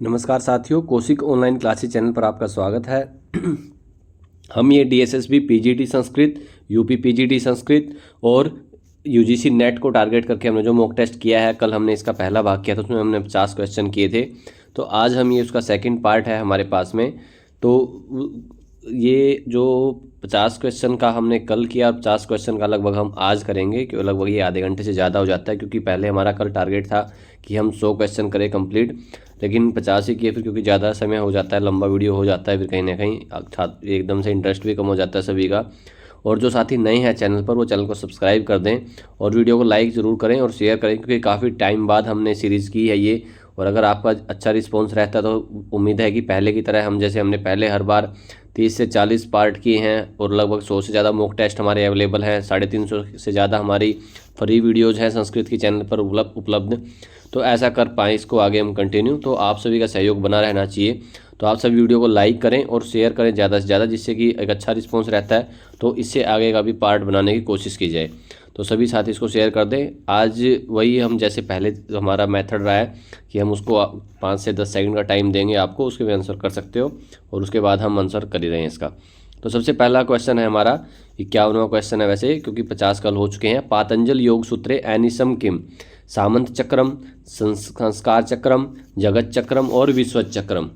नमस्कार साथियों, Kaushik online classes channel पर आपका स्वागत है। हम ये DSSB PGT Sanskrit, UP PGT Sanskrit और यूजीसी नेट को टारगेट करके हमने जो मॉक टेस्ट किया है, कल हमने इसका पहला भाग किया था, उसमें हमने 50 क्वेश्चन किए थे। तो आज हम ये उसका सेकंड पार्ट है हमारे पास में। तो ये जो 50 क्वेश्चन का हमने कल किया, 50 क्वेश्चन का लगभग हम आज करेंगे, क्योंकि लगभग ये आधे घंटे से ज़्यादा हो जाता है, क्योंकि पहले हमारा कल टारगेट था कि हम 100 क्वेश्चन करें कंप्लीट, लेकिन 50 ही किए फिर, क्योंकि ज़्यादा समय हो जाता है, लंबा वीडियो हो जाता है, फिर कहीं ना कहीं एकदम से इंटरेस्ट भी कम हो जाता है सभी का। और जो साथी नए हैं चैनल पर, वो चैनल को सब्सक्राइब कर दें और वीडियो को लाइक ज़रूर करें और शेयर करें, क्योंकि काफ़ी टाइम बाद हमने सीरीज़ की है ये। और अगर आपका अच्छा रिस्पॉन्स रहता है तो उम्मीद है कि पहले की तरह हम, जैसे हमने पहले हर बार 30 से 40 पार्ट किए हैं और लगभग 100 से ज़्यादा मॉक टेस्ट हमारे अवेलेबल हैं, 350 से ज़्यादा हमारी फ्री वीडियोज़ हैं संस्कृत की चैनल पर उपलब्ध। तो ऐसा कर पाएँ इसको आगे हम कंटिन्यू, तो आप सभी का सहयोग बना रहना चाहिए। तो आप सभी वीडियो को लाइक करें और शेयर करें ज़्यादा से ज़्यादा, जिससे कि एक अच्छा रिस्पॉन्स रहता है, तो इससे आगे का भी पार्ट बनाने की कोशिश की जाए। तो सभी साथी इसको शेयर कर दें। आज वही हम, जैसे पहले हमारा मेथड रहा है कि हम उसको 5 से 10 सेकंड का टाइम देंगे आपको, उसके भी आंसर कर सकते हो और उसके बाद हम आंसर कर ही रहे हैं इसका। तो सबसे पहला क्वेश्चन है हमारा 51वां क्वेश्चन है वैसे, क्योंकि 50 कल हो चुके हैं। पातंजल योग सूत्रे एनिसम किम, सामंत चक्रम, संस्कार चक्रम, जगत चक्रम और विश्व चक्रम।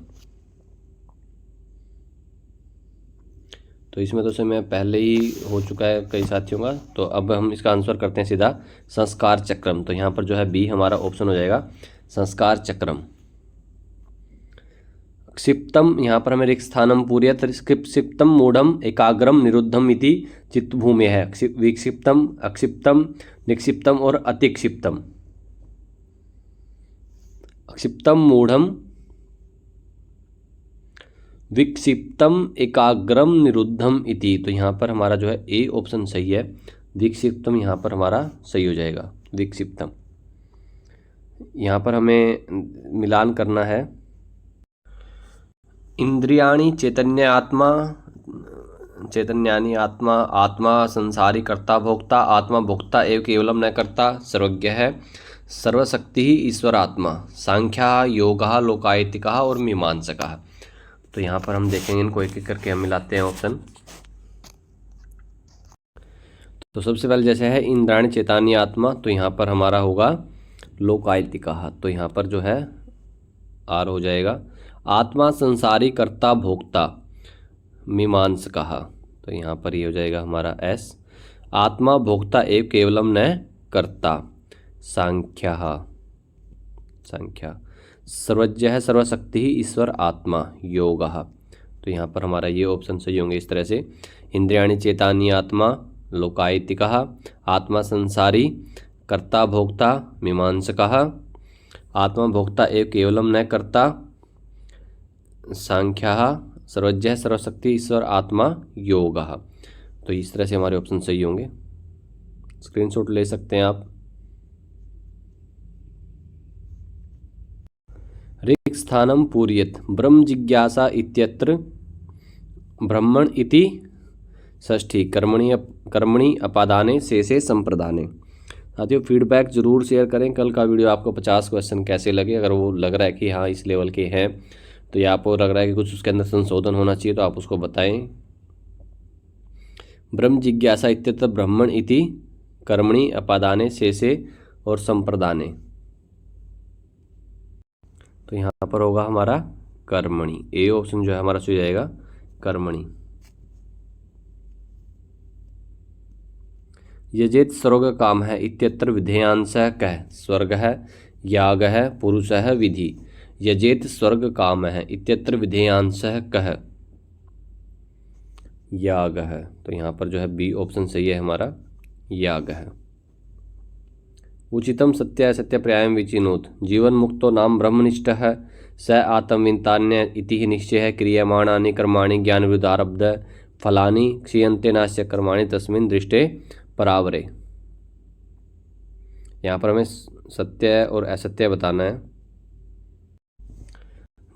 तो इसमें तो समय पहले ही हो चुका है कई साथियों का, तो अब हम इसका आंसर करते हैं सीधा संस्कार चक्रम। तो यहाँ पर जो है बी हमारा ऑप्शन हो जाएगा, संस्कार चक्रम। क्षिप्तम, यहाँ पर हमें रिक्स्थानम पूर्यत क्षिप्तम मूढ़म एकाग्रम निरुद्धम इति चित्तभूमि है। विक्षिप्तम, अक्षिप्तम, निक्षिप्तम और अतिक्षिप्तम। क्षिप्तम मूढ़म, विक्षिप्तम, एकाग्रम, निरुद्धम इति। तो यहाँ पर हमारा जो है ए ऑप्शन सही है, विक्षिप्तम यहाँ पर हमारा सही हो जाएगा, विक्षिप्तम। यहाँ पर हमें मिलान करना है। इंद्रियाणि चैतन्य आत्मा, चैतन्यानि आत्मा, आत्मा संसारी कर्ता भोक्ता, आत्मा भोक्ता एवं केवलम न कर्ता, सर्वज्ञ है, सर्वशक्ति ही ईश्वर आत्मा, सांख्या, योगा, लोकायतिका और मीमांसका। तो यहाँ पर हम देखेंगे, इनको एक एक करके हम मिलाते हैं ऑप्शन। तो सबसे पहले जैसे है इंद्राणी चेतानी आत्मा, तो यहाँ पर हमारा होगा लोकायतिका, तो यहाँ पर जो है आर हो जाएगा। आत्मा संसारी कर्ता भोक्ता, मीमांसका, तो यहाँ पर ये हो जाएगा हमारा एस। आत्मा भोक्ता एव केवलम न कर्ता, सांख्या, सांख्या। सर्वज्ञ है, सर्वशक्ति ही ईश्वर आत्मा, योग। तो यहाँ पर हमारा ये ऑप्शन सही होंगे इस तरह से। इंद्रियाणि चेतानी आत्मा, लोकायतिका, आत्मा संसारी कर्ता भोक्ता, मीमांसका, आत्मा भोक्ता एव केवलम न कर्ता, सांख्या, सर्वज्ञ सर्वशक्ति ईश्वर आत्मा, योग। तो इस तरह से हमारे ऑप्शन सही होंगे, स्क्रीनशॉट ले सकते हैं आप। रिक्स्थानम पूर्यत ब्रह्म जिज्ञासा इत्यत्र, ब्रह्मण इति षष्ठी, कर्मणि अपादाने शेषे संप्रदाने। साथियों फीडबैक जरूर शेयर करें, कल का वीडियो आपको 50 क्वेश्चन कैसे लगे। अगर वो लग रहा है कि हाँ इस लेवल के हैं, तो या आपको लग रहा है कि कुछ उसके अंदर संशोधन होना चाहिए, तो आप उसको बताएं। ब्रह्म जिज्ञासा इत्यत्र ब्रह्मण इति कर्मणि अपादाने शेषे और संप्रदाने, तो यहाँ पर होगा हमारा कर्मणि, ए ऑप्शन जो है हमारा सही जाएगा, कर्मणि। यजेत स्वर्ग काम है इत्यत्र विधेयांश कह, स्वर्ग है, याग है, पुरुष है, विधि। यजेत स्वर्ग काम है इत्यत्र विधेयांश कह, याग है। तो यहाँ पर जो है बी ऑप्शन सही है हमारा, याग है। उचितम सत्य सत्य पर्यायम विचिनोत, जीवन मुक्तो नाम ब्रह्मनिष्ठ है, स आत्मविंतान्य इति निश्चय है, क्रियमाणानि कर्माणि ज्ञान विरुद्धारब्ध फलानि क्षीयन्ते नास्य कर्माणि तस्मिन् दृष्टे परावरे। यहाँ पर हमें सत्य और असत्य बताना है।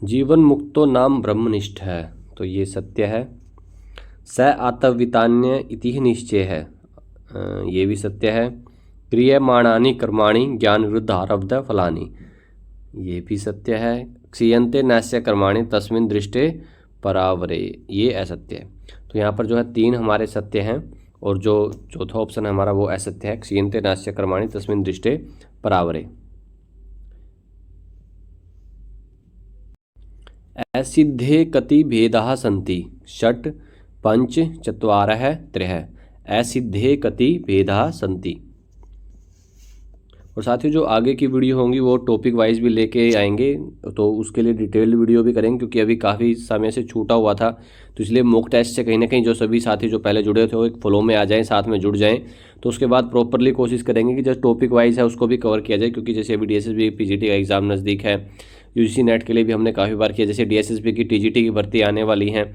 जीवन मुक्तो नाम ब्रह्मनिष्ठ है, तो ये सत्य है। स आत्मवितान्य इति निश्चय है, ये भी सत्य है। क्रियमाणानि कर्माणि ज्ञान विरुद्ध आरब्ध फलानि, ये भी सत्य है। क्षीयन्ते नास्य कर्माणि तस्मिन् दृष्टे परावरे, ये असत्य है। तो यहाँ पर जो है 3 हमारे सत्य हैं और जो चौथा ऑप्शन है हमारा वो असत्य है, क्षीयन्ते नास्य कर्माणि तस्मिन् दृष्टे परावरे। असिद्धे कति भेदाः सन्ति षट् पंच चत्वारः त्रयः, असिद्धे कति भेदाः सन्ति। और साथ ही जो आगे की वीडियो होंगी वो टॉपिक वाइज भी लेके आएंगे, तो उसके लिए डिटेल्ड वीडियो भी करेंगे, क्योंकि अभी काफ़ी समय से छूटा हुआ था। तो इसलिए मॉक टेस्ट से कहीं ना कहीं जो सभी साथी जो पहले जुड़े थे वो एक फ्लो में आ जाएं, साथ में जुड़ जाएं। तो उसके बाद प्रॉपरली कोशिश करेंगे कि जो टॉपिक वाइज है उसको भी कवर किया जाए, क्योंकि जैसे अभी DSSB PGT का एग्ज़ाम नज़दीक है, UGC नेट के लिए भी हमने काफ़ी बार किया, जैसे DSSB की TGT की भर्ती आने वाली हैं,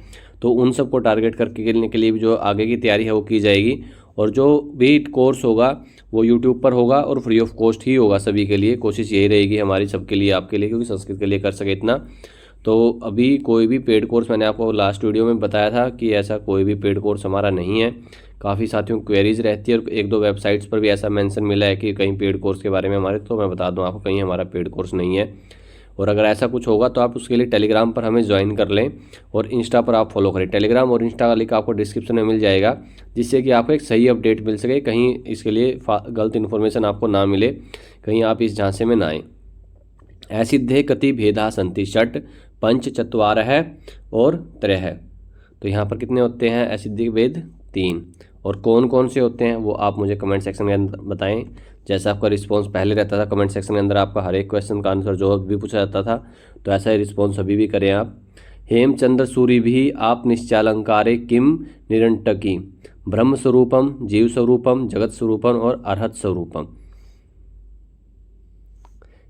तो उन सबको टारगेट करके करने के लिए भी जो आगे की तैयारी है वो की जाएगी। और जो भी कोर्स होगा वो यूट्यूब पर होगा और फ्री ऑफ कॉस्ट ही होगा सभी के लिए। कोशिश यही रहेगी हमारी सबके लिए, आपके लिए, क्योंकि संस्कृत के लिए कर सके इतना। तो अभी कोई भी पेड कोर्स, मैंने आपको लास्ट वीडियो में बताया था कि ऐसा कोई भी पेड कोर्स हमारा नहीं है। काफ़ी साथियों की क्वेरीज रहती है और 1-2 वेबसाइट्स पर भी ऐसा मेंशन मिला है कि कहीं पेड कोर्स के बारे में हमारे, तो मैं बता दूं आपको कहीं हमारा पेड कोर्स नहीं है। और अगर ऐसा कुछ होगा तो आप उसके लिए टेलीग्राम पर हमें ज्वाइन कर लें और इंस्टा पर आप फॉलो करें। टेलीग्राम और इंस्टा का लिंक आपको डिस्क्रिप्शन में मिल जाएगा, जिससे कि आपको एक सही अपडेट मिल सके, कहीं इसके लिए गलत इन्फॉर्मेशन आपको ना मिले, कहीं आप इस झांसे में ना आए। असिद्धे कति भेदा सन्ति षट् पंच चत्वारः और त्रयः। तो यहाँ पर कितने होते हैं असिद्धि भेद? 3। और कौन कौन से होते हैं वो आप मुझे कमेंट सेक्शन में बताएं। जैसा आपका रिस्पांस पहले रहता था कमेंट सेक्शन के अंदर, आपका हर एक क्वेश्चन का आंसर जो भी पूछा जाता था, तो ऐसा ही रिस्पांस अभी भी करें आप। हेमचंद्र सूरि भी आप निश्चालंकारे किम निरंटकी, ब्रह्म स्वरूपम, जीव स्वरूपम, जगत स्वरूपम और अर्हत स्वरूपम।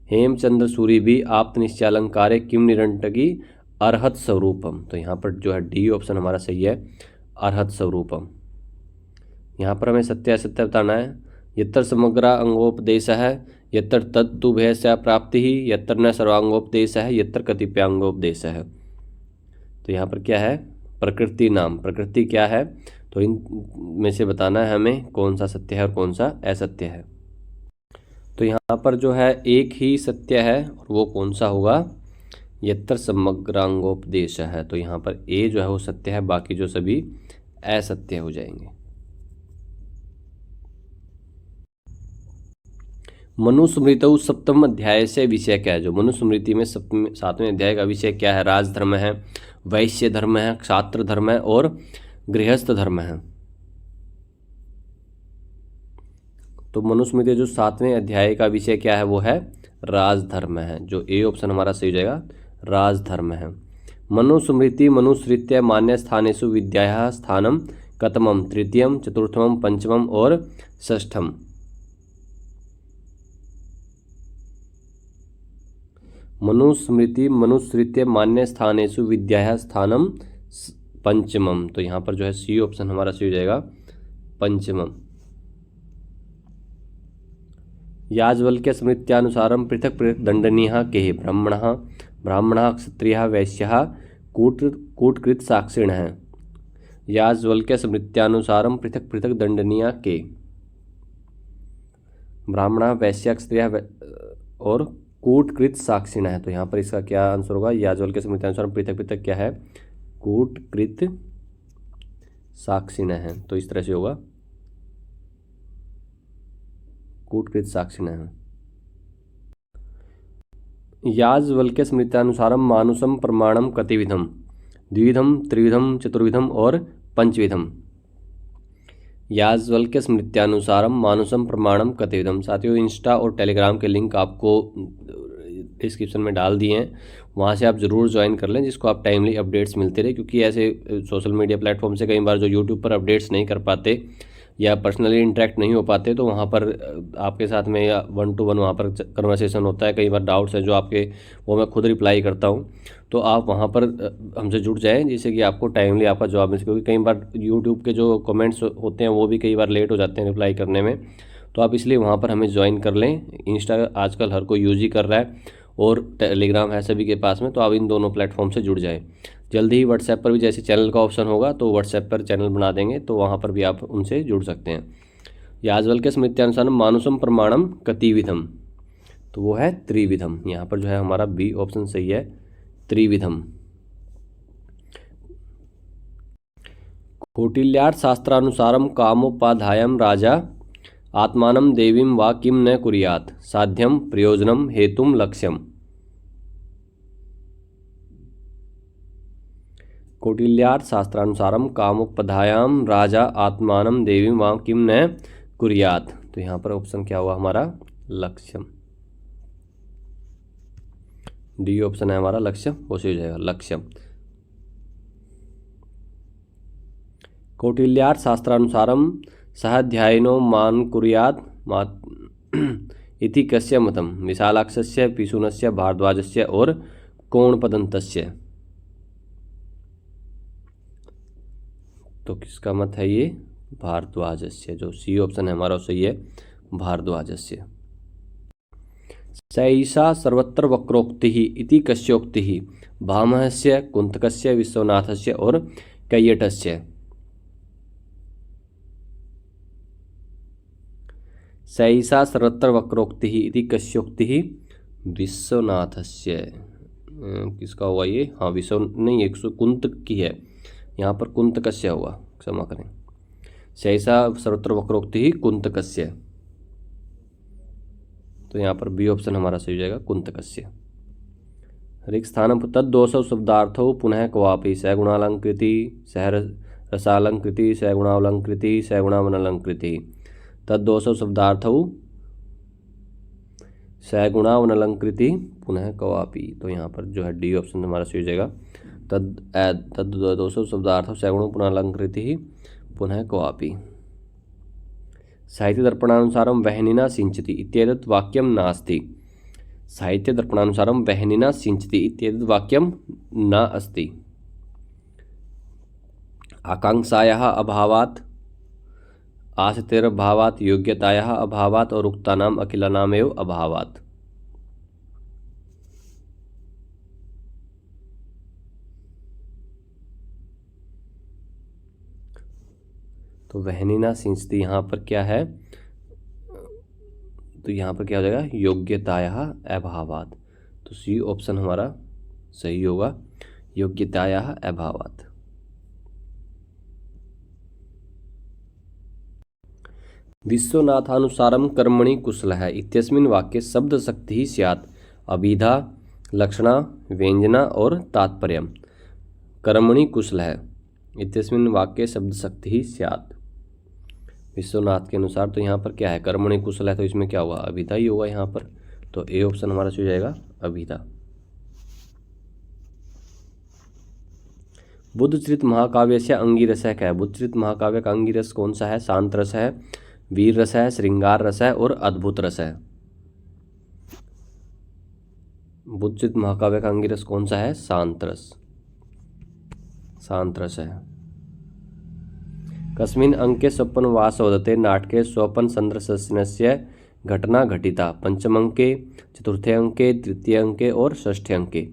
हेमचंद्र सूरि भी आप निश्चालंकारे किम निरंटकी अर्हत स्वरूपम। तो यहाँ पर जो है डी ऑप्शन हमारा सही है, अर्हत स्वरूपम। यहाँ पर हमें सत्य असत्य बताना है। यत्र समग्र अंगोपदेश है, यत्र तत्तु भयस्य प्राप्ति ही, यत्र न सर्वांगोपदेश है, यत्र कतिपयांगोपदेश है। तो यहाँ पर क्या है? प्रकृति नाम, प्रकृति क्या है? तो इन में से बताना है हमें कौन सा सत्य है और कौन सा असत्य है। तो यहाँ पर जो है एक ही सत्य है और वो कौन सा होगा? यत्र समग्रांगोपदेश है। तो यहाँ पर ए जो है वो सत्य है, बाकी जो सभी असत्य हो जाएंगे। मनुस्मृतौ सप्तम अध्याय से विषय क्या है? जो मनुस्मृति में 7वें अध्याय का विषय क्या है? राजधर्म है, वैश्य धर्म है, क्षात्र धर्म है और गृहस्थ धर्म है। तो मनुस्मृति जो 7वें अध्याय का विषय क्या है वो है राजधर्म है। जो ए ऑप्शन हमारा सही हो जाएगा, राजधर्म है। मनुस्मृति मनुसृत्य मान्य स्थानेषु विद्यायाः स्थानम कतमम, तृतीयम, चतुर्थम, पंचमम और षष्ठम। मनुस्मृति मनुसृत्य मान्य स्थानेषु विद्यायाः स्थानम पंचमम। तो यहाँ पर जो है सी ऑप्शन हमारा सही हो जाएगा, पंचमम। याज्ञवल्क्य स्मृत्यानुसारम पृथक पृथक दंडनीयः के, ब्राह्मणः, ब्राह्मणः, क्षत्रियः, वैश्यः, कूटकृत साक्षिणः। याज्ञवल्क्य स्मृत्यानुसारम पृथक पृथक दंडनीय के, ब्राह्मणः, वैश्य, क्षत्रियः और कूटकृत साक्षिण है। तो यहाँ पर इसका क्या आंसर होगा? याज्ञवल्क्य स्मृत्यानुसार पृथक पृथक क्या है? कूटकृत साक्षिण है। तो इस तरह से होगा, कूटकृत साक्षिण है। याज्ञवल्क्य स्मृत्यानुसारम मानुषम प्रमाणम कतिविधम, द्विविधम, त्रिविधम, चतुर्विधम और पंचविधम। याज्ञवल्क्य स्मृत्यानुसारम मानुषम प्रमाणम कतिविधम। साथियों इंस्टा और टेलीग्राम के लिंक आपको डिस्क्रिप्शन में डाल दिए हैं, वहाँ से आप ज़रूर ज्वाइन कर लें, जिसको आप टाइमली अपडेट्स मिलते रहे। क्योंकि ऐसे सोशल मीडिया प्लेटफॉर्म से कई बार जो यूट्यूब पर अपडेट्स नहीं कर पाते या पर्सनली इंटरेक्ट नहीं हो पाते, तो वहाँ पर आपके साथ में या 1-to-1 वहाँ पर कन्वर्सेशन होता है। कई बार डाउट्स हैं जो आपके, वो मैं खुद रिप्लाई करता हूँ। तो आप वहाँ पर हमसे जुड़ जाएं, जिससे कि आपको टाइमली आपका जवाब मिल सके। क्योंकि कई बार यूट्यूब के जो कमेंट्स होते हैं वो भी कई बार लेट हो जाते हैं रिप्लाई करने में, तो आप इसलिए वहाँ पर हमें ज्वाइन कर लें। इंस्टा आजकल हर कोई यूज ही कर रहा है और टेलीग्राम है सभी के पास में, तो आप इन दोनों प्लेटफॉर्म से जुड़ जाएं। जल्दी ही व्हाट्सएप पर भी जैसे चैनल का ऑप्शन होगा तो व्हाट्सएप पर चैनल बना देंगे, तो वहाँ पर भी आप उनसे जुड़ सकते हैं। याज्ञवल्क्य स्मृत्यानुसार मानुषम प्रमाणम कतिविधम। तो वो है त्रिविधम। यहाँ पर जो है हमारा बी ऑप्शन सही है, त्रिविधम। कौटिल्यार्थ शास्त्रानुसारम कामोपाध्यायम राजा आत्मानं देवीं वा किं न कुर्यात् साध्यम प्रयोजनम हेतुम लक्ष्यम। कौटिल्यार्थ शास्त्रानुसारम कामोपाध्यायम राजा आत्मानं देवीं वा किं न कुर्यात्, तो यहाँ पर ऑप्शन क्या हुआ हमारा, लक्ष्यम। डी ऑप्शन है हमारा लक्ष्यम, वो सही हो जाएगा, लक्ष्यम। कौटिल्यार्थ शास्त्रानुसारम सहाध्यायिनो मान कुर्यात् इति कस्य मतम, विशालाक्षस्य, पिशुनस्य, भारद्वाजस्य और कोणपदंतस्य। तो किसका मत है ये, भारद्वाजस्य, जो सी ऑप्शन है हमारा सही है, भारद्वाजस्य। सैषा सर्वत्र वक्रोक्ति इति कस्योक्ति, भामहस्य, कुंतकस्य, विश्वनाथस्य और कैयटस्य। सैषा सर्वत्र वक्रोक्ति इति कस्योक्ति, विश्वनाथस्य। किसका हुआ ये, हाँ विश्व नहीं, 100 कुंतक की है, यहाँ पर कुंतकस्य हुआ, क्षमा करें। सैषा सर्वत्र वक्रोक्ति कुंतकस्य, तो यहाँ पर बी ऑप्शन हमारा सही हो जाएगा, कुंतकस्य। रिक्त स्थानम तद्दोषौ शब्दार्थौ पुनः क्वापि, सगुणालंकृति, सह रसालंकृति, सगुणावलंकृति, सगुणावनलंकृति। तद्दोषौ शब्दार्थौ सगुणावनलंकृति पुनः क्वापि, तो यहाँ पर जो है डी ऑप्शन हमारा सही हो जाएगा, तद्दोषौ शब्दार्थौ सगुणो पुनः पुनः क्वापि। साहित्य दर्पणानुसारम वहनिना सिंचति इत्येतत् वाक्यम नास्ति। साहित्य दर्पणानुसारम वहनिना सिंचति इत्येतत् वाक्यम न अस्ति। आकांक्षायाः अभावात्, आसक्तेरभावात्, योग्यतायाः अभावात् और उक्तानाम अखिलानामेव अभावात्। तो वहनिना सिंचती यहाँ पर क्या है, तो यहाँ पर क्या हो जाएगा, योग्यतायाः अभावात्, तो सी ऑप्शन हमारा सही होगा, योग्यतायाः अभावात्। विश्वनाथानुसारम कर्मणि कुशलः इत्यस्मिन् वाक्ये शब्द शक्ति ही स्यात्, अभिधा, लक्षणा, व्यंजना और तात्पर्यम्। कर्मणि कुशलः इत्यस्मिन् वाक्ये शब्द शक्ति ही स्यात्, विश्वनाथ के अनुसार। तो यहाँ पर क्या है, कर्मणि कुशल है, तो इसमें क्या होगा, अभिधा ही होगा यहाँ पर, तो ए ऑप्शन हमारा सही हो जाएगा, अभिधा। बुद्धचरित महाकाव्य से अंगिरस है क्या है, बुद्धचरित महाकाव्य का अंगिरस कौन सा है, शांत रस है, वीर रस है, श्रृंगार रस है और अद्भुत रस है। बुद्धचरित महाकाव्य का अंगिरस कौन सा है, शांत रस, शांत रस है। कस्मिन् अंके स्वपन वासवदते नाटके स्वपन संदर्शनस्य घटना घटिता, पंचमंके, चतुर्थे अंके, तृतीय अंके और षष्ठे अंके।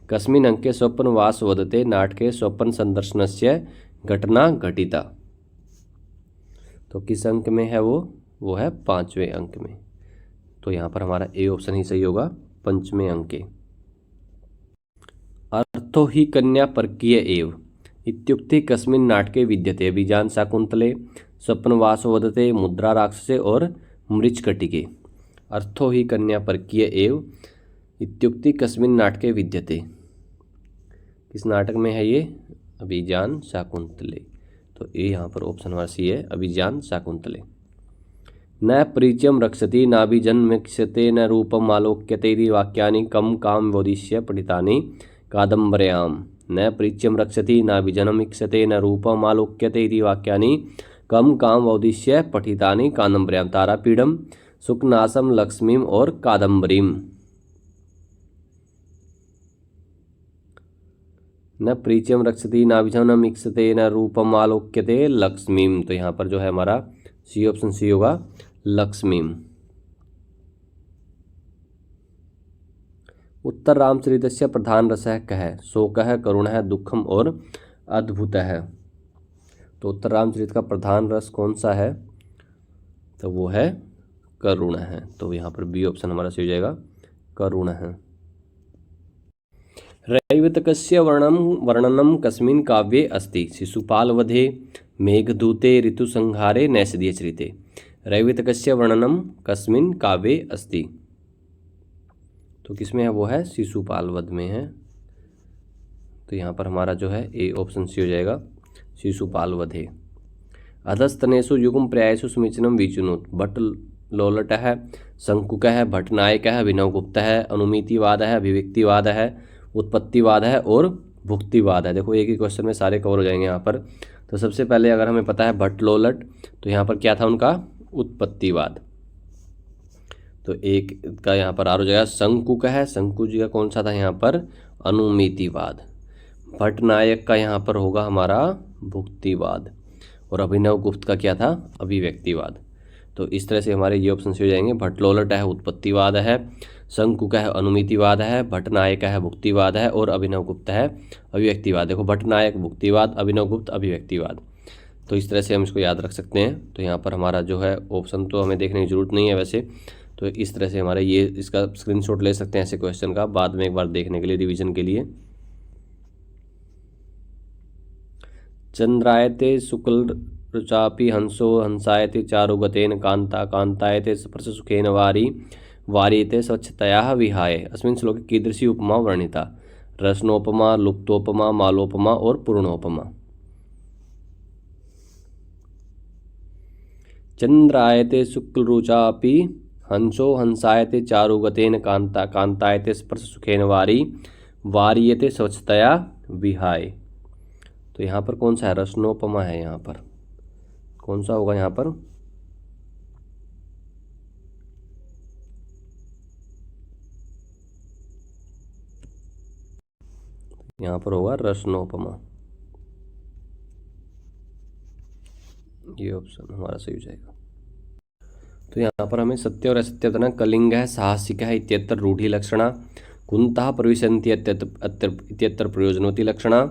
कस्मिन् अंके स्वपन वासवदते नाटके स्वपन संदर्शनस्य घटना घटिता, तो किस अंक में है वो है 5वें अंक में, तो यहाँ पर हमारा ए ऑप्शन ही सही होगा, 5वें अंके। अर्थो ही कन्या परकीय एव इत्युक्ति कस्मिन् नाटके विद्यते, अभिजान शाकुंतले, स्वप्नवासो वदते, मुद्रा राक्षसे और मृच्छकटिके। अर्थो ही कन्या परकीय एव इत्युक्ति कस्मिन् नाटके विद्यते, किस नाटक में है ये, अभिजान शाकुंतले, तो ए यहाँ पर ऑप्शन हमारा सी है, अभिजान शाकुंतले। न परिचयम रक्षति नाभिजन्मीक्षते न रूपम आलोक्यते इति वाक्यानि कम काम वोदिष्य पठितानि कादम्बर्याम्। न परिचयम रक्षति नाभिजन्मीक्षते न रूपम आलोक्यते इति वाक्यानि कम काम वोदिष्य पठितानि कादम्बर्याम्। तारापीडम, सुखनासम, लक्ष्मीम और कादम्बरीम। न परिचयम रक्षति नाभिजन्मीक्षते न रूपम आलोक्यते लक्ष्मीम, तो यहाँ पर जो है हमारा सी ऑप्शन सी होगा, लक्ष्मीम। उत्तर रामचरितस्य प्रधान रसः कः, शोकः, करुणः, दुखम और अद्भुतः। तो उत्तर रामचरित का प्रधान रस कौन सा है, तो वो है करुण है, तो यहाँ पर बी ऑप्शन हमारा सही हो जाएगा, करुणः। रैवतकस्य वर्णनं कस्मिन् काव्ये अस्ति? शिशुपालवधे, मेघदूते, ऋतुसंहारे, नैषधीयचरिते। रैवतकस्य वर्णनं कस्मिन् काव्ये अस्ति? तो किसमें है? वो है शिशुपालवध में है। तो यहाँ पर हमारा जो है ए ऑप्शन सी हो जाएगा, शिशुपालवधे। अधस्तनेषु युग्म पर्यायेषु समीचीनं विचिनोत। भट्ट लोलट है, शंकुक है, भट्टनायक है, अभिनवगुप्त है, अनुमितिवाद है, अभिव्यक्तिवाद है, उत्पत्तिवाद है और भुक्तिवाद है। देखो एक ही क्वेश्चन में सारे कवर हो जाएंगे यहाँ पर। तो सबसे पहले अगर हमें पता है भट्ट लोलट, तो यहाँ पर क्या था उनका? उत्पत्तिवाद। तो एक का यहाँ पर आर हो जाएगा। शंकुक है, शंकु जी का कौन सा था यहाँ पर? अनुमितिवाद। भट्टनायक का यहाँ पर होगा हमारा भुक्तिवाद। और अभिनवगुप्त का क्या था? अभिव्यक्तिवाद। तो इस तरह से हमारे ये ऑप्शन से हो जाएंगे। भट्टलोलट है, उत्पत्तिवाद है, शंकुक है, अनुमितिवाद है, भट्टनायक है, भुक्तिवाद है और अभिनवगुप्त है अभिव्यक्तिवाद। देखो भट्टनायक भुक्तिवाद, अभिनवगुप्त अभिव्यक्तिवाद। तो इस तरह से हम इसको याद रख सकते हैं। तो यहाँ पर हमारा जो है ऑप्शन तो हमें देखने की जरूरत नहीं है वैसे। तो इस तरह से हमारे ये इसका स्क्रीनशॉट ले सकते हैं ऐसे क्वेश्चन का, बाद में एक बार देखने के लिए, रिविजन के लिए। चंद्रायते शुक्ल रुचापि हंसो हंसायते चारुगतेन कांता कांतायते स्पर्शसुखेन वारी वारीते स्वच्छतया विहाय। अस्मिन् श्लोके कीदृशी उपमा वर्णिता? रसनोपमा, लुप्तोपमा, मालोपमा और पूर्णोपमा। चंद्रायते शुक्लरुचापि हंसो हंसायते चारुगतेन कांता कांतायते स्पर्शसुखेन वारी वारीयते स्वच्छतया विहाय। तो यहाँ पर कौन सा है? रसनोपमा है। यहाँ पर कौन सा होगा? यहाँ पर होगा रसनोपमा। ये ऑप्शन हमारा सही हो जाएगा। तो यहाँ पर हमें सत्य और असत्य बताना। कलिंग है, साहसिक है इत्यत्र रूढ़ि लक्षणा, कुंतः प्रविशन्ति इत्यत्र प्रयोजनवती लक्षणा,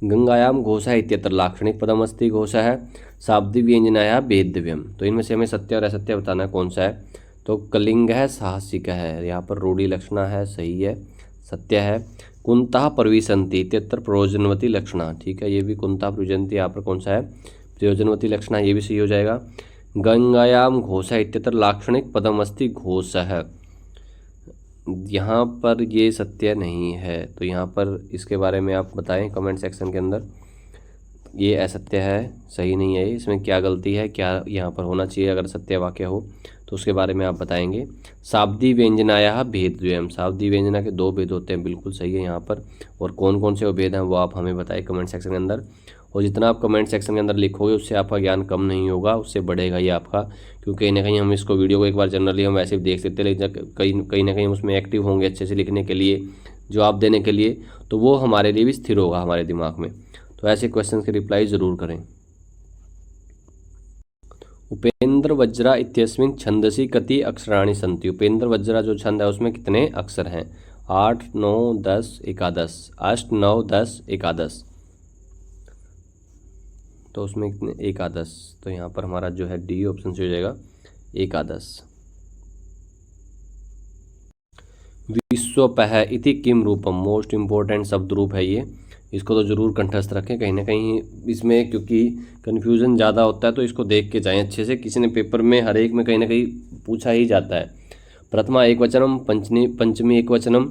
गंगायाम घोषः इत्यत्र लाक्षणिक पदमस्ति घोषः, शाब्दिक व्यंजनाया भेदव्यम। तो इनमें से हमें सत्य और असत्य बताना कौन सा है। तो कलिंग है, साहसिक है, यहाँ पर रूढ़ि लक्षणा है, सही है, सत्य है। कुंतः प्रविशन्ति इत्यत्र प्रयोजनवती लक्षणा, ठीक है, ये भी कुंतः प्रविशन्ति यहाँ पर कौन सा है? प्रयोजनवती लक्षणा, ये भी सही हो जाएगा। गंगायाम घोषः इत्यत्र लाक्षणिक पदमस्ति घोषः, यहाँ पर ये सत्य नहीं है। तो यहाँ पर इसके बारे में आप बताएं कमेंट सेक्शन के अंदर। ये असत्य है, सही नहीं है, इसमें क्या गलती है, क्या यहाँ पर होना चाहिए अगर सत्य वाक्य हो तो उसके बारे में आप बताएंगे। शाब्दी व्यंजनाया भेदद्वयम्, शाब्दी व्यंजना के दो भेद होते हैं, बिल्कुल सही है यहाँ पर। और कौन कौन से वो भेद हैं वो आप हमें बताएं कमेंट सेक्शन के अंदर। और जितना आप कमेंट सेक्शन के अंदर लिखोगे उससे आपका ज्ञान कम नहीं होगा, उससे बढ़ेगा ही आपका। क्योंकि कहीं ना कहीं हम इसको वीडियो को एक बार जनरली हम वैसे भी देख सकते हैं, लेकिन कहीं ना कहीं उसमें एक्टिव होंगे अच्छे से लिखने के लिए, जवाब देने के लिए, तो वो हमारे लिए भी स्थिर होगा हमारे दिमाग में। तो ऐसे क्वेश्चन के रिप्लाई ज़रूर करें। उपेंद्र वज्रा इत्यस्मिन् छंदसि कति अक्षराणि सन्ति? उपेंद्र वज्रा जो छंद है उसमें कितने अक्षर हैं? 8, 9, 10, एकादश। 8, 9, 10, एकादश। तो उसमें कितने? एकादश। तो यहाँ पर हमारा जो है डी ऑप्शन से हो जाएगा, एकादश। विश्वपः इति किम रूपम, मोस्ट इम्पोर्टेंट शब्द रूप है ये, इसको तो जरूर कंठस्थ रखें कहीं ना कहीं इसमें, क्योंकि कन्फ्यूज़न ज़्यादा होता है तो इसको देख के जाएं अच्छे से। किसी ने पेपर में हर एक में कहीं ना कहीं पूछा ही जाता है। प्रथमा एकवचनम, पंचमी एकवचनम,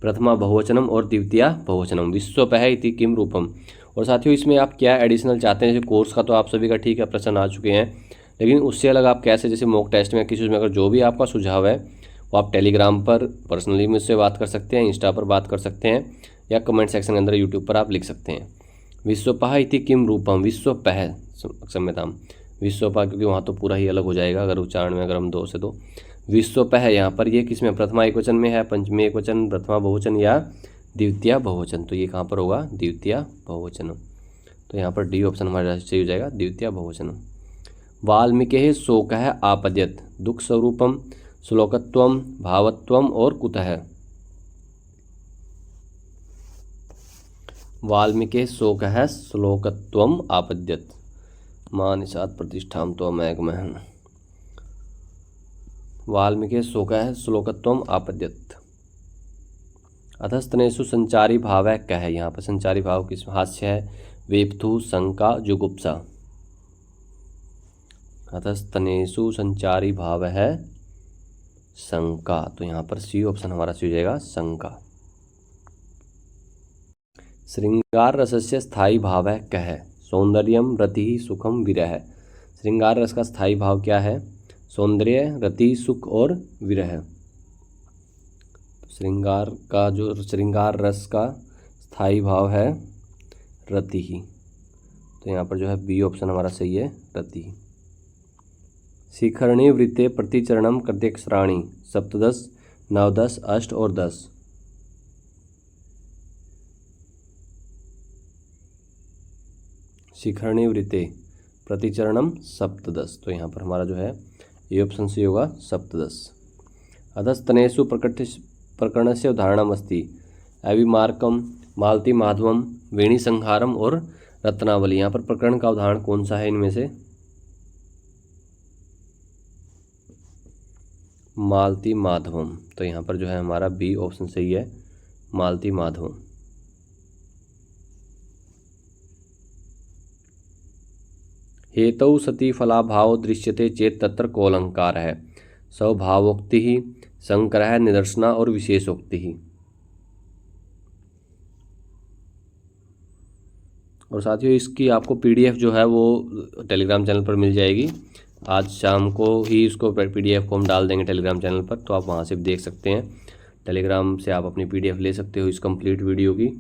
प्रथमा बहुवचनम और द्वितीया बहुवचनम। विश्वपः इति किम रूपम। और साथियों इसमें आप क्या एडिशनल चाहते हैं? जैसे कोर्स का तो आप सभी का ठीक है, प्रश्न आ चुके हैं, लेकिन उससे अलग आप कैसे, जैसे मॉक टेस्ट में किसी में अगर जो भी आपका सुझाव है वो आप टेलीग्राम पर पर्सनली मुझसे बात कर सकते हैं, इंस्टा पर बात कर सकते हैं, या कमेंट सेक्शन के अंदर यूट्यूब पर आप लिख सकते हैं। विश्वपः इति किम रूपम, विश्वपः क्षम्यताम, विश्वपः, क्योंकि वहाँ तो पूरा ही अलग हो जाएगा अगर उच्चारण में अगर हम दो से दो। विश्वपः यहाँ पर ये किस में? प्रथमा एकवचन में है, पंचमी एकवचन, प्रथमा बहुवचन या द्वितीय बहुवचन। तो ये कहाँ पर होगा? द्वितीय बहुवचन। तो यहाँ पर डी ऑप्शन हमारा सही हो जाएगा, द्वितीय बहुवचन। वाल्मीकि शोकः आपद्यत, दुख स्वरूपम, श्लोकत्वम, भावत्वम और कुतः। वाल्मीकि शोकः श्लोकत्वम आपद्यत, मां निषाद प्रतिष्ठां त्वमेकमः। वाल्मीकि शोकः श्लोकत्वम आपद्यत। अधस्तनेषु संचारी भाव है कह है, यहाँ पर संचारी भाव किस हास्य है, वेपथु, शंका, जुगुप्सा। अधस्तनेषु संचारी भाव है शंका, तो यहाँ पर सी ऑप्शन हमारा सी हो जाएगा शंका। श्रृंगार रसस्य स्थायी भाव है कह है, सौंदर्यम, रति, सुखम, विरह। श्रृंगार रस का स्थायी भाव क्या है, सौंदर्य, रति, सुख और विरह। श्रृंगार रस का स्थायी भाव है रति ही, तो यहाँ पर जो है बी ऑप्शन हमारा सही है, रति। शिखरणी वृत्ते प्रतिचरणम कृत्यक्षराणि, सप्तदश, नवदश, अष्ट और 10। शिखरणी वृत्ते प्रतिचरणम सप्तदश, तो यहाँ पर हमारा जो है ये ऑप्शन सी होगा, सप्तदश। अधस्तनेषु प्रकरणस्य उदाहरणम अस्ति, अविमार्कम, मालती माधवम, वेणी संहारम और रत्नावली। यहाँ पर प्रकरण का उदाहरण कौन सा है इनमें से, मालती माधवम, तो यहाँ पर जो है हमारा बी ऑप्शन सही है, मालती माधवम। हेतौ सति फलाभाव दृश्यते चेत तत्र को अलंकार है, स्वभावोक्ति ही, संग्रह, निदर्शना और विशेषोक्ति ही। और साथियों इसकी आपको पीडीएफ जो है वो टेलीग्राम चैनल पर मिल जाएगी, आज शाम को ही इसको पीडीएफ को हम डाल देंगे टेलीग्राम चैनल पर, तो आप वहाँ से देख सकते हैं, टेलीग्राम से आप अपनी पीडीएफ ले सकते हो इस कंप्लीट वीडियो की।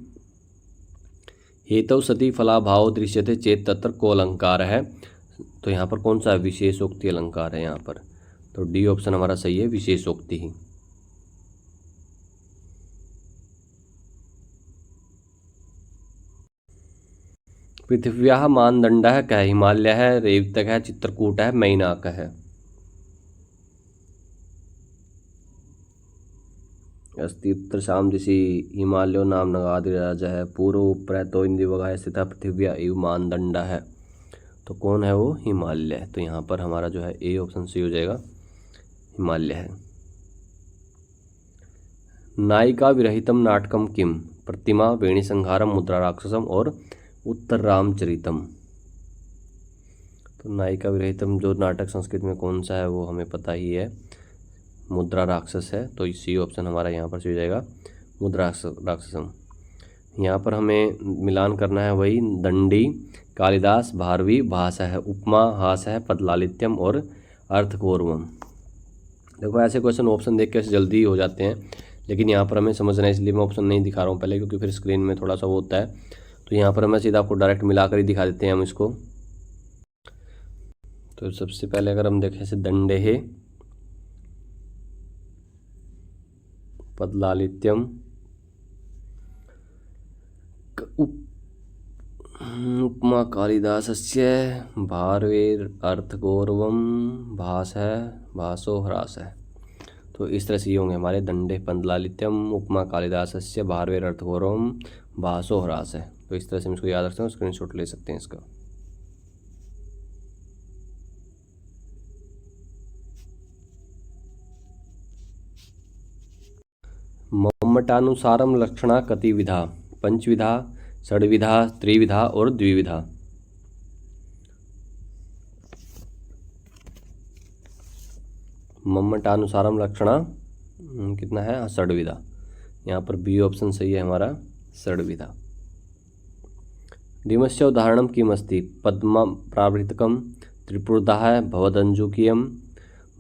हेतौ सति फलाभाव दृश्यते चेत तत्र को अलंकार है, तो यहाँ पर कौन सा है, विशेषोक्ति अलंकार है यहाँ पर, तो डी ऑप्शन हमारा सही है, विशेषोक्ति ही। पृथिव्याः मानदंडः कः, हिमालयः, रेवतकः, चित्रकूटः, मैनाकः। अस्तीत्रसां दिशि हिमालयो नाम नगाधिराजः, पूर्व प्रतो इंदिवगाय स्थितः पृथिव्या एव मानदंडः, तो कौन है वो, हिमालय। तो यहाँ पर हमारा जो है ए ऑप्शन सी हो जाएगा, हिमालय है। नायिका विरहितम नाटकम किम, प्रतिमा, वेणी संहारम, मुद्रा राक्षसम और उत्तर रामचरितम। तो नायिका विरहितम जो नाटक संस्कृत में कौन सा है वो हमें पता ही है, मुद्रा राक्षस है, तो सी ऑप्शन हमारा यहाँ पर से हो जाएगा, मुद्रा राक्षसम। यहाँ पर हमें मिलान करना है वही, दंडी, कालिदास, भारवी, भाषा है, उपमा, हास है, पदलालित्यम और अर्थगौरवम। देखो ऐसे क्वेश्चन ऑप्शन देख के ऐसे जल्दी हो जाते हैं, लेकिन यहाँ पर हमें समझना है, इसलिए मैं ऑप्शन नहीं दिखा रहा हूँ पहले, क्योंकि फिर स्क्रीन में थोड़ा सा वो होता है, तो यहाँ पर हमें सीधा आपको डायरेक्ट मिलाकर ही दिखा देते हैं हम इसको। तो सबसे पहले अगर हम देखें ऐसे, दंडे है, पदलालित्यम, उपमा कालिदासस्य, भारवेर अर्थगौरवम, भास है, भासो ह्रास है। तो इस तरह से ये होंगे हमारे, दंडे पदलालित्यम, उपमा कालिदासस्य, भारवेर अर्थगौरवम, भासो ह्रास है। तो इस तरह से हम इसको याद रखते हैं, स्क्रीनशॉट ले सकते हैं इसका। मम्मटानुसारम लक्षणा कतिविधा, पंचविधा, षड्विधा, त्रिविधा और द्विविधा। मम्मटानुसारम लक्षणा कितना है, षड्विधा, यहाँ पर बी ऑप्शन सही है हमारा, षड्विधा। डिमस्य उदाहरणम किम अस्ति, पद्म प्रावृतकम, त्रिपुरदाह,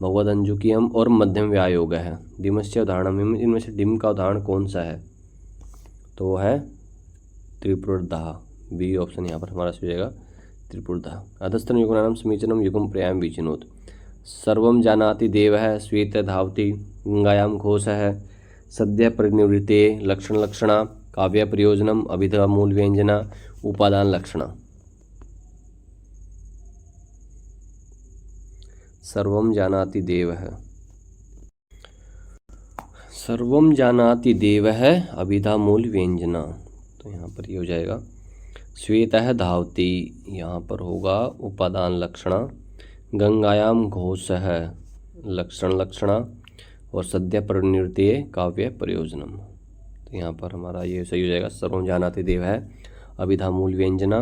भगवदंजुकीयम और मध्यम व्यायोग है। डिमस्य उदाहरणम, इनमें से डिम का उदाहरण कौन सा है, तो वो है त्रिपुरदाह, बी ऑप्शन यहाँ पर हमारा सही हो जाएगा, त्रिपुरदाह। अधस्तन युगनाम समीचनम युगम प्रयाम विचिनोत, सर्वम जानाति देवः, श्वेत धावति, गंगायाम घोषः, सद्य परिनिवृत्ते, लक्षण लक्षणा, काव्य प्रयोजनम, अभिधा मूल व्यंजना, उपादान लक्षणा। सर्वम जानाति देवः, सर्वम जानाति देवः, अभिधा मूल व्यंजना, तो यहाँ पर ये हो जाएगा। श्वेतः धावति, यहाँ पर होगा उपादान लक्षणा, गंगायाम घोषः लक्षण लक्षणा और सद्य परिनिवृत्ते काव्य प्रयोजनम, तो तो यहाँ पर हमारा ये सही हो जाएगा। सर्वं जानाति देव है अभिधा मूल व्यंजना,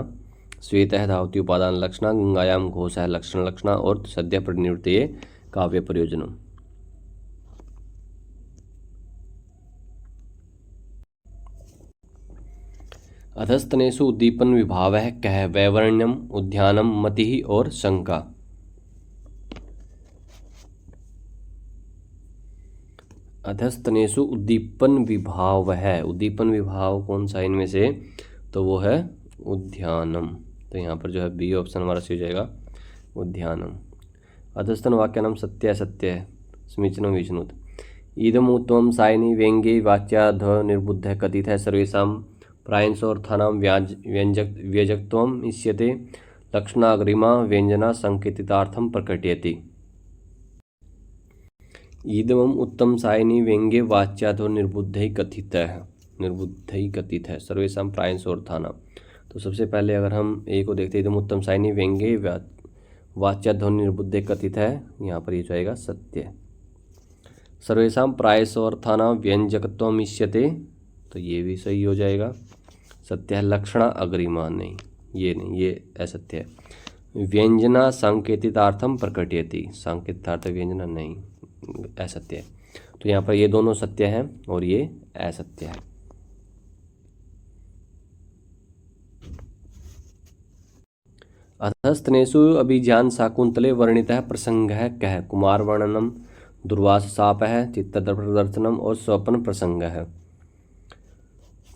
श्वेत है धावती उपादान लक्षणा, गंगायाम घोष है लक्षण लक्षणा और सद्य परिनिवृत्ते काव्य प्रयोजनम। अधस्तनेषु उद्दीपन विभाव है कह वैवर्ण्यम उद्यानम मति और शंका। अधस्तनेषु उद्दीपन विभाव है, उद्दीपन विभाव कौन सा इनमें से, तो वो है उद्यानम। तो यहाँ पर जो है बी ऑप्शन हमारा सही हो जाएगा उद्यानम। अधस्तन वाक्यानाम सत्य सत्य है समीचीनम विष्णुत। इदमुत्तमं सायनी व्यंग्ये वाच्यार्थ निर्बुद्ध कथित है सर्वेषां प्रायंसोऽर्थानां व्यंजकत्वम् इष्यते लक्षणाग्रिमा व्यंजना संकेतितार्थं प्रकटयति। इदमम् उत्तम सायनी व्यंग्ये वाच्यार्थ निर्बुद्ध कथित है सर्वेषां प्रायंसोऽर्थानां। तो सबसे पहले अगर हम ए को देखते हैं, इदम उत्तम सायनी व्यंग्ये वाच्यार्थ निर्बुद्ध कथित है, यहाँ पर ये जाएगा सत्य। सर्वेषां प्रायसोऽर्थानां व्यंजकत्वम् इष्यते, तो ये भी सही हो जाएगा सत्य है। लक्षणा अग्रिमा नहीं, ये असत्य है। व्यंजना सांकेतितार्थम प्रकटयति, सांकेतितार्थ व्यंजना नहीं, असत्य है। तो यहाँ पर ये दोनों सत्य हैं और ये असत्य है। अधस्तनेषु अभिज्ञान शाकुंतले वर्णितः प्रसंगः कः कुमार वर्णनम, दुर्वास शाप है, चित्त प्रदर्शनम और स्वप्न प्रसंग है।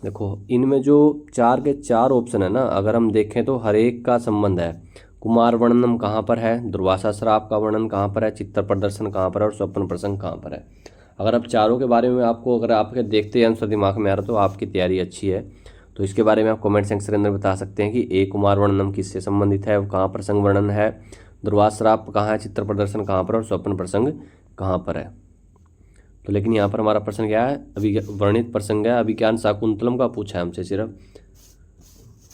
देखो इनमें जो 4 के 4 ऑप्शन है ना, अगर हम देखें तो हर एक का संबंध है। कुमार वर्णनम कहाँ पर है, दुर्वासा श्राप का वर्णन कहाँ पर है, चित्त प्रदर्शन कहाँ पर है और स्वप्न प्रसंग कहाँ पर है। अगर आप चारों के बारे में आपको अगर आपके देखते हैं आंसर दिमाग में आ रहा तो आपकी तैयारी अच्छी है। तो इसके बारे में आप कमेंट सेक्शन के अंदर बता सकते हैं कि ए कुमार वर्णनम किससे संबंधित है, कहाँ प्रसंग वर्णन है, दुर्वास श्राप कहाँ है, चित्र प्रदर्शन कहाँ पर और स्वप्न प्रसंग कहाँ पर है। तो लेकिन यहाँ पर हमारा प्रश्न क्या है, अभी वर्णित प्रसंग है, अभिज्ञान शाकुंतलम का पूछा है हमसे सिर्फ,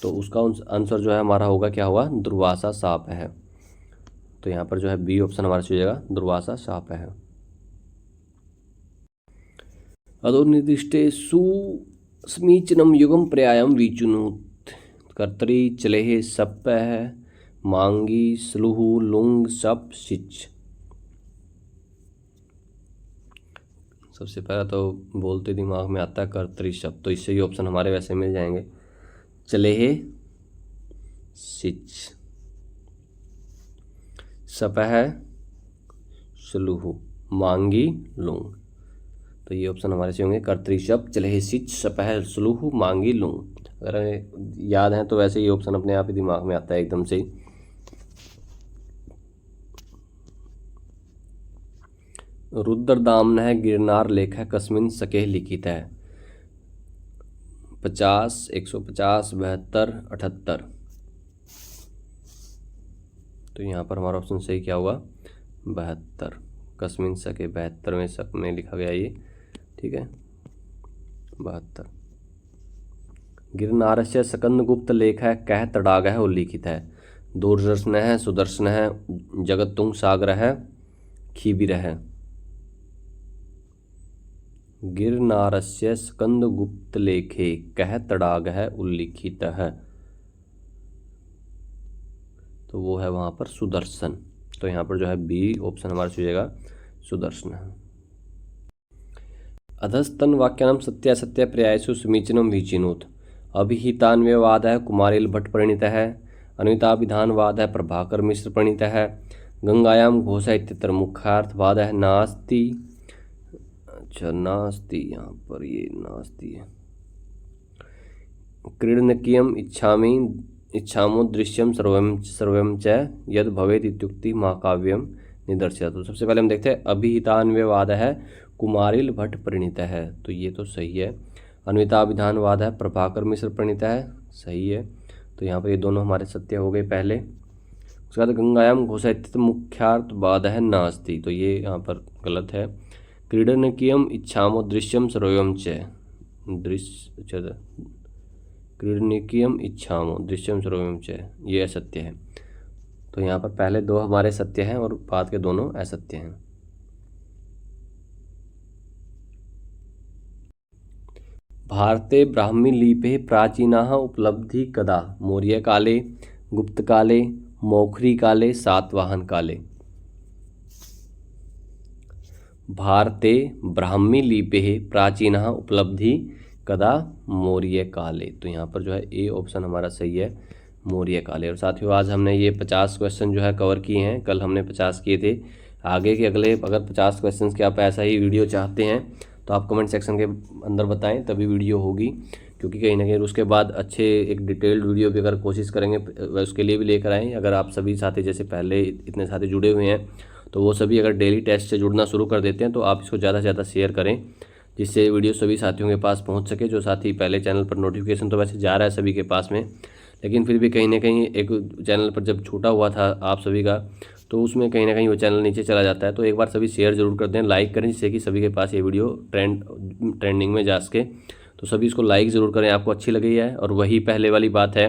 तो उसका आंसर जो है हमारा होगा क्या होगा, दुर्वासा शाप है। तो यहाँ पर जो है बी ऑप्शन हमारा हो जाएगा दुर्वासा शाप है। अधोनिर्दिष्टेषु समीचीनम युगम पर्यायम विचुनुत, कर्तरी चलेह सप है, मांगी स्लुहु लुंग सप सिच। सबसे पहला तो बोलते दिमाग में आता है कर्तरी शब्द, तो इससे ही ऑप्शन हमारे वैसे मिल जाएंगे। चलेह सिच, सपह स्लुहु, मांगी लुंग, तो ये ऑप्शन हमारे से होंगे कर्तरी शब्द चलेह सिच सपह स्लुहु मांगी लुंग। अगर हमें याद है तो वैसे ही ऑप्शन अपने आप ही दिमाग में आता है एकदम से। रुद्रदामन है गिरनार लेख है कस्मिन सके लिखित है, 50, 150, 72, 78। तो यहाँ पर हमारा ऑप्शन सही क्या होगा, 72, कस्मिन सके 72वें शक में लिखा गया ये, ठीक है 72। गिरनारस्य सकंदगुप्त लेख है कह तड़ाग है उल्लिखित है, दूरदर्शन है, सुदर्शन है, जगतुंग सागर है, खीबिर है। गिरनारस्य स्कंदगुप्त लेखे कह तड़ाग है उल्लिखित है, तो वो है वहाँ पर सुदर्शन। तो यहाँ पर जो है बी ऑप्शन हमारा हो जाएगा सुदर्शन है। अधस्तन वाक्यानाम सत्य सत्य पर्यायसु समीचीनम विचिनुत, अभिहितान्वयवाद है कुमारिल भट्ट परिणीत है, अन्विताभिधानवाद है प्रभाकर मिश्र परिणीत है, गंगायाम घोष इत्यत्र मुख्यार्थवाद है नास्ति। अच्छा नास्ति, यहाँ पर ये नास्ति है। क्रीडनकीयम इच्छामो दृश्यम सर्वम च यद भवेत इत्युक्ति महाकाव्यम निदर्शयत्। तो सबसे पहले हम देखते हैं अभिहितान्वयवाद है कुमारिल भट्ट परिणीत है, तो ये तो सही है। अन्विताभिधानवाद है प्रभाकर मिश्र परिणीत है, सही है। तो यहाँ पर ये दोनों हमारे सत्य हो गए पहले। उसके बाद गंगायाम घोषित मुख्यार्थवाद है नास्ति, तो ये यहाँ पर गलत है। क्रीडनकीयम इच्छामो दृश्यम सर्वम च, क्रीडनकीयम इच्छामो दृश्यम सर्वम च, ये असत्य है। तो यहाँ पर पहले दो हमारे सत्य हैं और बाद के दोनों असत्य हैं। भारते ब्राह्मी लिपेः प्राचीनाः उपलब्धि कदा? मौर्यकाले, गुप्तकाले, मौखरीकाले, सातवाहनकाले। भारते ब्राह्मी लिपेः प्राचीनः उपलब्धि कदा? मौर्यकाले। तो यहाँ पर जो है ए ऑप्शन हमारा सही है, मौर्यकाले। और साथियों आज हमने ये 50 क्वेश्चन जो है कवर किए हैं, कल हमने 50 किए थे। आगे के अगले अगर 50 क्वेश्चन के आप ऐसा ही वीडियो चाहते हैं तो आप कमेंट सेक्शन के अंदर बताएं, तभी वीडियो होगी। क्योंकि कहीं ना कहीं उसके बाद अच्छे एक डिटेल्ड वीडियो भी अगर कोशिश करेंगे उसके लिए भी लेकर आएँ। अगर आप सभी साथी जैसे पहले इतने साथी जुड़े हुए हैं तो वो सभी अगर डेली टेस्ट से जुड़ना शुरू कर देते हैं तो आप इसको ज़्यादा से ज़्यादा शेयर करें, जिससे वीडियो सभी साथियों के पास पहुंच सके। जो साथी पहले चैनल पर नोटिफिकेशन तो वैसे जा रहा है सभी के पास में, लेकिन फिर भी कहीं ना कहीं एक चैनल पर जब छूटा हुआ था आप सभी का तो उसमें कहीं ना कहीं वो चैनल नीचे चला जाता है। तो एक बार सभी शेयर जरूर कर दें, लाइक करें, जिससे कि सभी के पास ये वीडियो ट्रेंडिंग में जा सके। तो सभी इसको लाइक ज़रूर करें आपको अच्छी लगी है। और वही पहले वाली बात है,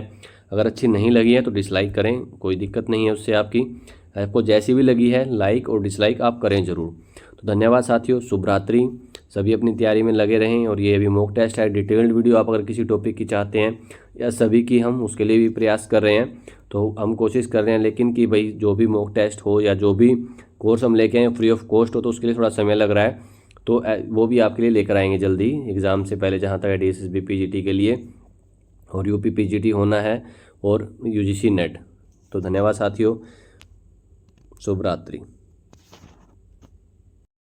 अगर अच्छी नहीं लगी है तो डिसलाइक करें, कोई दिक्कत नहीं है उससे। आपको जैसी भी लगी है लाइक और डिसलाइक आप करें ज़रूर। तो धन्यवाद साथियों, शुभ रात्रि। सभी अपनी तैयारी में लगे रहें। और ये अभी मॉक टेस्ट है, डिटेल्ड वीडियो आप अगर किसी टॉपिक की चाहते हैं या सभी की, हम उसके लिए भी प्रयास कर रहे हैं। तो हम कोशिश कर रहे हैं लेकिन कि भाई जो भी मॉक टेस्ट हो या जो भी कोर्स हम लेके आएँ फ्री ऑफ कॉस्ट हो, तो उसके लिए थोड़ा समय लग रहा है। तो वो भी आपके लिए लेकर आएंगे जल्दी एग्ज़ाम से पहले, जहाँ तक है DSSB PGT के लिए, और UP PGT होना है, और UGC नेट। तो धन्यवाद साथियों, शुभ रात्रि।